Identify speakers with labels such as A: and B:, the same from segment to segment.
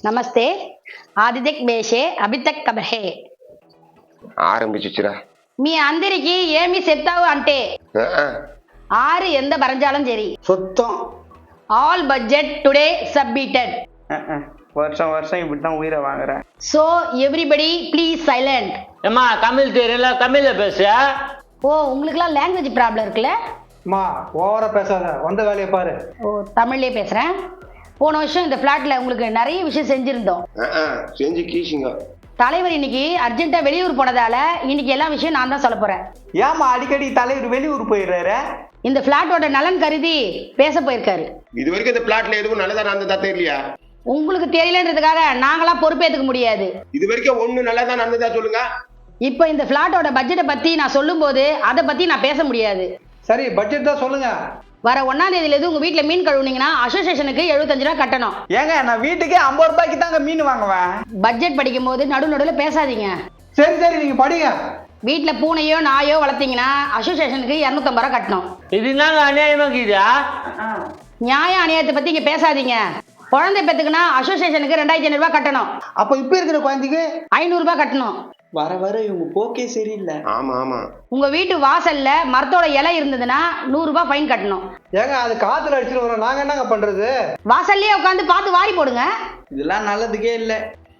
A: నమస్తే ఆదిత్యక్ బేషే అభితక్ కబహే
B: ఆరంభించురా
A: మీ అందరికి ఏమి చెప్తావు అంటే ఆరు ఎంత భరించాలని సరి
C: சுத்தம்
A: ఆల్ బడ్జెట్ టుడే సబ్మిటెడ్
C: வருஷம் வருஷம் இப்படிதான் உயிரை வாங்குறேன்.
A: So everybody please silent.
D: ஏம்மா தமிழ் தெரியல, தமிழ்ல பேச.
A: ஓ உங்களுக்குலாம் லாங்குவேஜ் ப்ராப்ளம் இருக்குல்ல?
C: அம்மா ஓவரா பேசாத, வந்த வேலையை பாரு.
A: ஓ தமிழ்லயே பேசுறேன். போன வருஷம் இந்த பிளாட்ல உங்களுக்கு நிறைய விஷயம் செஞ்சிருந்தோம்.
B: செஞ்சு கீசிங்க.
A: தலைவர் இன்னைக்கு அர்ஜென்ட்டா வெளியூர் போனதால இன்னைக்கு எல்லா விஷயம் நான் தான் சொல்ல போறேன்.
C: ஏமா அடிக்கடி தலைவர் வெளியூர் போயிடுறாரு?
A: இந்த பிளாட்டோட நலன் கருதி பேச போயிருக்காரு.
B: இது வரைக்கும் இந்த பிளாட்ல எதுவும் நல்லதா நடந்ததா தெரியலையா?
A: உங்களுக்கு தெரியலன்றதுக்காக நாங்களா பொறுப்பேற்றுக்க முடியாது.
B: இது வரைக்கும் ஒண்ணு நல்லதா நடந்ததா சொல்லுங்க.
A: இப்போ இந்த பிளாட்டோட பட்ஜெட்டை பத்தி நான் சொல்லும் போது அதை பத்தி நான் பேச முடியாது.
C: சரி பட்ஜெட் தான் சொல்லுங்க.
A: வர 1ஆம் தேதியில இருந்து உங்க வீட்டுல மீன் கழுவுனீங்கன்னா அசோசியேஷனுக்கு 75 ரூபாய் கட்டணும்.
C: ஏங்க நான் வீட்டுக்கே 50 ரூபாய்க்கு தாங்க மீன் வாங்குவேன்.
A: பட்ஜெட் படிக்கும் போது நடுநடுல பேசாதீங்க.
C: சரி சரி நீங்க படிங்க.
A: வீட்டுல பூனையோ நாயோ வளர்த்தீங்கன்னா அசோசியேஷனுக்கு 250 ரூபாய் கட்டணும்.
D: இது நாங்க அநியாயமாக்குதா?
A: நியாய அநியாயத்தை பத்தி இங்க பேசாதீங்க. குழந்தை பெத்துக்குன்னா அசோசியேஷனுக்கு 2500 ரூபாய் கட்டணும்.
C: அப்ப இப்ப இருக்கிற குழந்தைக்கு
A: 500 ரூபாய் கட்டணும்.
C: வர வர இவங்க போக்கே சரியில்லை.
B: ஆமா ஆமா.
A: உங்க வீட்டு வாசல்ல மரத்தோட இலை இருந்ததுன்னா 100 ரூபாய் ஃபைன் கட்டணும்.
C: ஏங்க அது காத்துல அடிச்சுட்டு வரோம், நாங்க என்னங்க பண்றது?
A: வாசல்லயே உட்காந்து பார்த்து வாரி போடுங்க.
C: இதெல்லாம் நல்லதுக்கே இல்ல.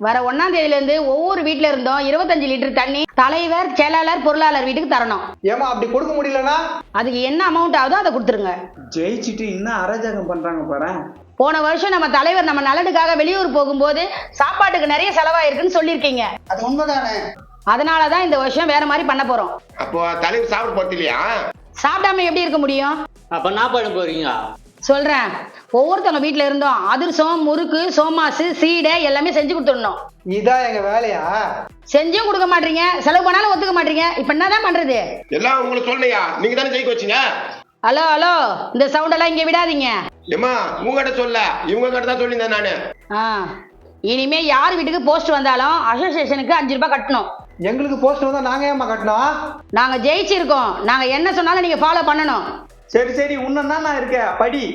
A: வர 1ஆம் தேதியில இருந்து ஒவ்வொரு வீட்டுல இருந்தும் 25 லிட்டர் தண்ணி தலைவர், செயலாளர், பொருளாளர் வீட்டுக்கு தரணும்.
C: ஏமா அப்படி கொடுக்க முடியலன்னா
A: அதுக்கு என்ன அமௌண்ட் ஆகுதோ அதை கொடுத்துருங்க.
C: ஜெயிச்சுட்டு இன்னும் அராஜகம் பண்றாங்க பாரு.
A: போன வருஷம் நம்ம தலைவர் நம்ம நலனுக்காக வெளியூர் போகும்போது சாப்பாட்டுக்கு நிறைய செலவாயிருக்குன்னு சொல்லியிருக்கீங்க.
C: அது உண்மைதானே?
A: அதனாலதான் இந்த வருஷம் வேற மாதிரி பண்ண போறோம்.
B: அப்போ தலைவர் சாப்பிட போறது இல்லையா?
A: சாப்பிடாம எப்படி இருக்க முடியும்?
D: அப்ப நான் பண்ண போறீங்க?
A: சொல்றேன், ஒவ்வொருத்தவங்க வீட்டுல இருந்தோம் அதிர்சம், முறுக்கு, சோமாசு, சீடை எல்லாமே செஞ்சு கொடுத்துடணும்.
C: இதான் எங்க வேலையா?
A: செஞ்சும் கொடுக்க மாட்டீங்க, செலவு பண்ணாலும் ஒத்துக்க மாட்டீங்க. இப்ப என்னதான் பண்றது?
B: எல்லாம் உங்களுக்கு சொல்லலையா? நீங்க தானே ஜெயிக்க வச்சீங்க.
A: ஹலோ ஹலோ, இந்த சவுண்ட் எல்லாம் இங்க விடாதீங்க.
B: ஏமா உங்ககிட்ட சொல்ல, இவங்க கிட்ட தான் சொல்லியிருந்தேன் நானு.
A: இனிமே யார் வீட்டுக்கு போஸ்ட் வந்தாலும் அசோசியேஷனுக்கு 5 ரூபாய் கட்டணும்.
C: எங்களுக்கு போஸ்ட் வந்தா நாங்க ஏமா கட்டணும்?
A: நாங்க ஜெயிச்சிருக்கோம், நாங்க என்ன சொன்னாலும் நீங்க ஃபாலோ பண்ணணும்.
C: சரி சரி உன்னன்னா நான் இருக்கேன், படி.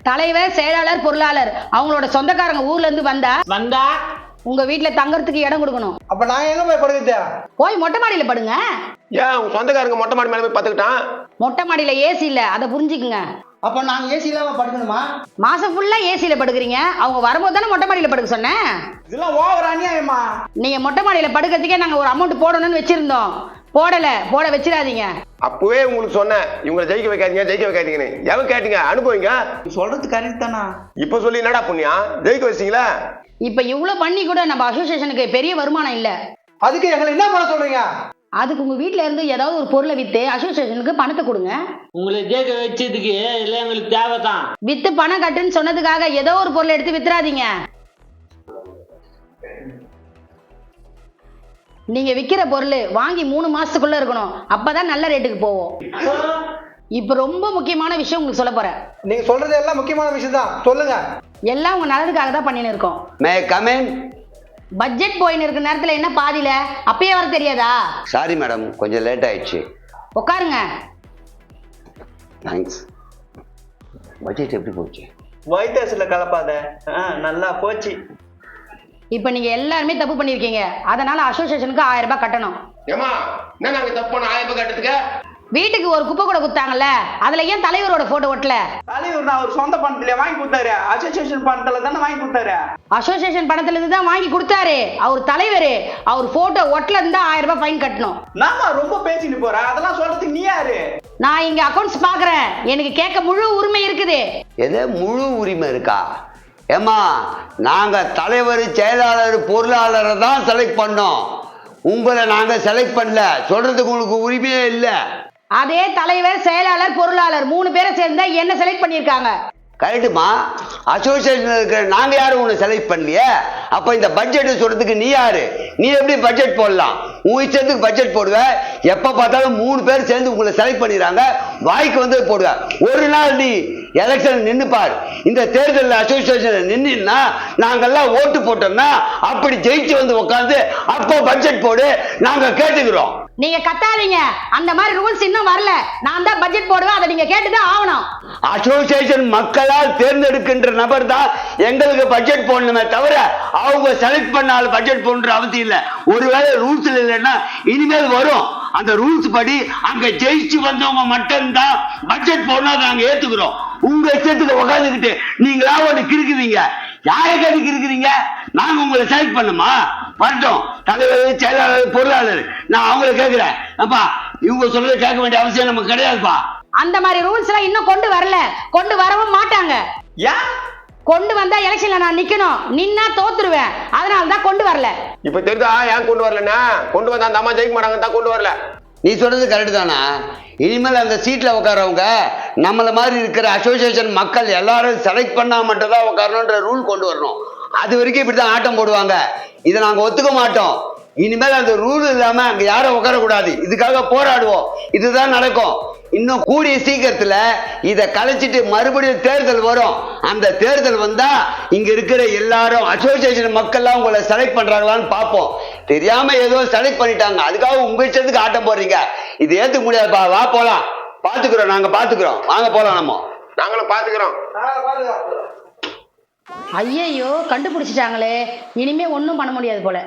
A: தலைவர், செயலாளர், பொருளாளர் அவங்களோட சொந்தக்காரங்க ஊர்ல இருந்து வந்தா உங்க வீட்டுல தங்கறதுக்கு இடம் கொடுக்கணும்.
C: அப்ப நாங்க எங்க போய் படுக்கிறது?
A: போய் மொட்டை மாடியில படுங்க.
B: ஏன் உங்க சொந்தக்காரங்க மொட்டை மாடி மேல போய் பாத்துக்கிட்டான்?
A: மொட்டை மாடியில ஏசி இல்ல, அதை புரிஞ்சுக்குங்க.
C: அப்ப நாங்க ஏசி இல்லாம படுக்கணுமா?
A: மாசம் ஃபுல்லா ஏசியில படுக்கிறீங்க. அவங்க வரும்போது தானே மொட்டை மாடியில படுக்க சொன்னேன்.
C: இதெல்லாம் ஓவர் அநியாயமா?
A: நீங்க மொட்டை மாடியில படுக்கிறதுக்கே நாங்க ஒரு அமௌண்ட் போடணும்னு வச்சிருந்தோம். போட வச்சிடாதீங்க.
B: அப்பவே உங்களுக்கு சொன்னேன், இவங்களை ஜெயிக்க வைக்காதீங்கன்னு. எவன் கேட்டீங்க? அனுப்புவீங்க.
C: சொல்றது கரெக்ட் தானா?
B: இப்ப சொல்லி என்னடா புண்ணியா ஜெயிக்க வச்சிங்களா?
A: இப்ப இவ்வளவு பண்ணி கூட நம்ம அசோசியேஷனுக்கு பெரிய வருமானம் இல்ல.
C: அதுக்கு எங்களை என்ன பண்ண சொல்றீங்க?
A: அதுக்கு உங்க வீட்டுல இருந்து ஏதாவது ஒரு பொருளை வித்து அசோசியேஷனுக்கு பணத்தை கொடுங்க.
D: உங்களை ஜெயிக்க வச்சதுக்கு இல்ல எங்களுக்கு தேவைதான்.
A: வித்து பணம் கட்டுன்னு சொன்னதுக்காக ஏதோ ஒரு பொருளை எடுத்து வித்துறாதீங்க. நீங்க விக்கிற பொருள் வாங்கி 3 மாசத்துக்குள்ள இருக்கணும். அப்பதான் நல்ல ரேட்டுக்கு போவோம். இப்ப ரொம்ப முக்கியமான விஷயம் உங்களுக்கு சொல்ல போறேன்.
C: நீங்க சொல்றது எல்லாம் முக்கியமான விஷயம் தான், சொல்லுங்க.
A: எல்லாம் உங்க நல்லதுக்காக தான் பண்ணின்னு இருக்கோம்.
E: May come in.
A: பட்ஜெட் போயின்னு இருக்க நேரத்துல என்ன பாதியில அப்பயே வர தெரியாதா?
E: சாரி மேடம், கொஞ்சம் லேட் ஆயிடுச்சு.
A: உட்காருங்க.
E: தேங்க்ஸ். பட்ஜெட் எப்படி போச்சு?
C: வைத்தஸ்ல கலப்பாத. நல்லா போச்சு.
A: இப்ப நீங்க எல்லாருமே தப்பு பண்ணிருக்கீங்க. அதனால அசோசியேஷனுக்கு 1000 ரூபாய் கட்டணும்.
B: ஏமா என்ன நாங்க தப்பு பண்ண 1000 ரூபாய் கட்டுறதுக்கு?
A: வீட்டுக்கு ஒரு குப்பை கூட குத்தாங்கல்ல, அதுல ஏன் தலைவரோட போட்டோ ஒட்டல?
C: தலைவர் நான் ஒரு சொந்த பணத்துல வாங்கி கொடுத்தாரு, அசோசியேஷன் பணத்துல தானே வாங்கி கொடுத்தாரு.
A: அசோசியேஷன் பணத்துல இருந்து தான் வாங்கி கொடுத்தாரு. அவர் தலைவர், அவர் போட்டோ ஒட்டல இருந்தா 1000 ரூபாய் ஃபைன் கட்டணும்.
C: நாம ரொம்ப பேசிட்டு போற, அதெல்லாம் சொல்றதுக்கு நீ யாரு?
A: நான் இங்க அக்கவுண்ட்ஸ் பாக்குறேன், எனக்கு கேட்க முழு உரிமை இருக்குது.
E: எது முழு உரிமை இருக்கா? ஏமா நாங்க தலைவர், செயலாளர், பொருளாளரை தான் செலக்ட் பண்ணோம். உங்களை நாங்க செலக்ட் பண்ணல. சொல்றதுக்கு உங்களுக்கு உரிமையே இல்லை.
A: அதே தலைவர், செயலாளர், பொருளாளர் 3 பேரை சேர்ந்தா என்ன செலக்ட் பண்ணிருக்காங்க.
E: கரெக்டுமா? அசோசியேஷன் இருக்கிற நாங்க யாரும் உன்னை செலக்ட் பண்ணலையே. அப்ப இந்த பட்ஜெட் சொல்றதுக்கு நீ யாரு? நீ எப்படி பட்ஜெட் போடலாம்? உன் இஷ்டத்துக்கு பட்ஜெட் போடுவ. எப்ப பார்த்தாலும் 3 பேர் சேர்ந்து உங்களை செலக்ட் பண்ணிடுறாங்க, வாய்க்கு வந்து போடுவ. ஒரு நாள் நீ எலெக்ஷன் நின்று பார். இந்த தேர்தலில் அசோசியேஷன் நின்னா நாங்கெல்லாம் ஓட்டு போட்டோம்னா அப்படி ஜெயிச்சு வந்து உட்காந்து அப்போ பட்ஜெட் போடு, நாங்க கேட்டுக்கிறோம்.
A: நீங்க கத்தாதீங்க. அந்த மாதிரி ரூல்ஸ் இன்னும் வரல. நான் தான் பட்ஜெட் போடுவேன், அதை நீங்க கேட்டுதான் ஆகணும்.
E: அசோசியேஷன் மக்களால் தேர்ந்தெடுக்கின்ற நபர் தான் எங்களுக்கு பட்ஜெட் போடணுமே தவிர அவங்க செலக்ட் பண்ணாலும் பட்ஜெட் போடணுன்ற அவசியம் இல்லை. ஒருவேளை ரூல்ஸ் இல்லைன்னா இனிமேல் வரும். அந்த ரூல்ஸ் படி அங்க ஜெயிச்சு வந்தவங்க மட்டும்தான் பட்ஜெட் போடணும், நாங்க ஏத்துக்கிறோம். உங்க இஷ்டத்துக்கு உட்காந்துக்கிட்டு நீங்களா ஒண்ணு கிறுக்குவீங்க. யாரை கேட்டு கிறுக்குறீங்க? நாங்க உங்களை செலக்ட் பண்ணுமா? வரட்டும், தலைவர், செயலாளர், பொருளாளர், நான் அவங்களை கேட்கிறேன். அப்பா, இவங்க சொல்றதை கேட்க வேண்டிய அவசியம் நமக்கு கிடையாதுப்பா.
A: அந்த மாதிரி ரூல்ஸ் எல்லாம் இன்னும் கொண்டு வரல, கொண்டு வரவும் மாட்டாங்க.
C: ஏன்
A: கொண்டு வந்தா எலெக்ஷன்ல நான் நிக்கணும், நின்னா தோத்துருவேன். அதனால தான் கொண்டு வரல.
B: இப்ப தெரியுதா ஏன் கொண்டு வரலன்னா? கொண்டு வந்தா அந்த அம்மா ஜெயிக்க மாட்டாங்க தான் கொண்டு வரல.
E: நீ சொல்றது கரெக்டு தானா? இனிமேல் அந்த சீட்ல உட்காரவங்க நம்மள மாதிரி இருக்கிற அசோசியேஷன் மக்கள் எல்லாரும் செலக்ட் பண்ணா மட்டும் தான் உட்காரணுன்ற ரூல் கொண்டு வரணும். அது வரைக்கும் இப்படிதான் ஆட்டம் போடுவாங்க. இதை நாங்க ஒத்துக்க மாட்டோம். இனிமேல் அந்த ரூல் இல்லாம அங்க யாரும் உட்காரக்கூடாது. இதுக்காக போராடுவோம். இதுதான் நடக்கும். இன்னும் கூடிய சீக்கிரத்துல இதை கலைச்சிட்டு மறுபடியும் தேர்தல் வரும். அந்த தேர்தல் வந்தா இங்க இருக்கிற எல்லாரும் அசோசியேஷன் மக்கள்லாம் உங்களை செலக்ட் பண்றாங்களான்னு பார்ப்போம். தெரியாம ஏதோ செலக்ட் பண்ணிட்டாங்க, அதுக்காக உங்க இஷ்டத்துக்கு ஆட்டம் போடுறீங்க. இது ஏத்துக்க முடியாதுப்பா. வா போலாம், பாத்துக்கிறோம், நாங்க பாத்துக்கிறோம். வாங்க போலாம்.
B: நாங்களும் பாத்துக்கிறோம்.
A: ஐயையோ, கண்டுபிடிச்சிட்டாங்களே. இனிமே ஒண்ணும் பண்ண முடியாது போல.